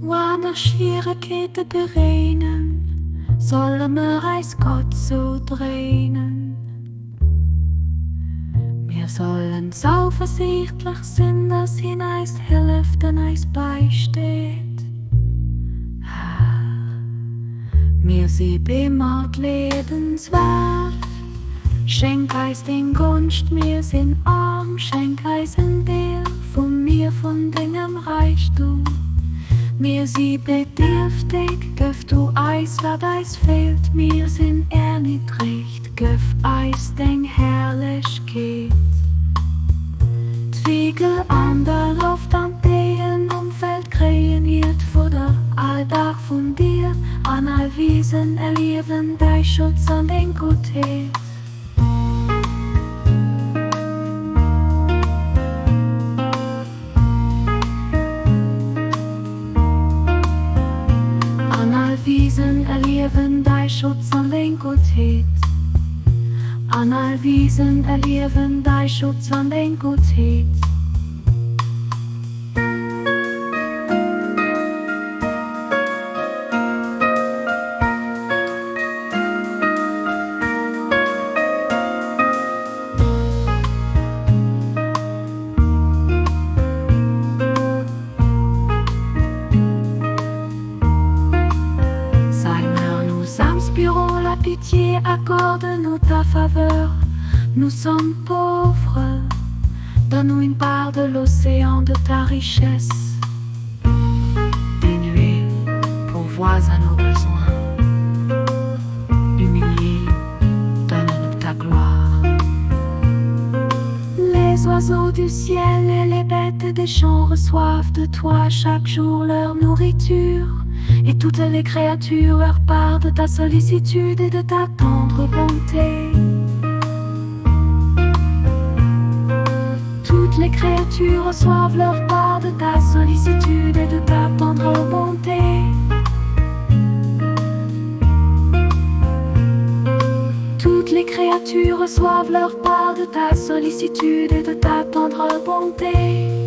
Wanneer schwierigheden bereinen, sollen wir eis Gott so drehen. Wir sollen zuversichtlich sein, dass ihn eis hilft und eis beisteht. Wir sind immer lebenswert. Schenk eis den Gunst, wir sind arm. Schenk eis ein Teil von mir, von deinem Reichtum. Wir sind bedürftig, gif du eis, wat eis fehlt. Wir sind erniedrigt, gif eis den Herrlichkeit. Twiegel an der Luft, an dem Umfeld kreiert vor der Alltag von dir. An all Wiesen erleben dein Schutz und den Gutheit. An all Wiesen erleben dein Schutz und den Gutheit. An all Wiesen erleben dein Schutz und den Gutheit. La pitié accorde-nous ta faveur. Nous sommes pauvres, donne-nous une part de l'océan de ta richesse. Des nuées, pourvois à nos besoins. Humiliés, donne-nous ta gloire. Les oiseaux du ciel et les bêtes des champs reçoivent de toi chaque jour leur nourriture. Et toutes les créatures leur part de ta sollicitude et de ta tendre bonté. Toutes les créatures reçoivent leur part de ta sollicitude et de ta tendre bonté. Toutes les créatures reçoivent leur part de ta sollicitude et de ta tendre bonté.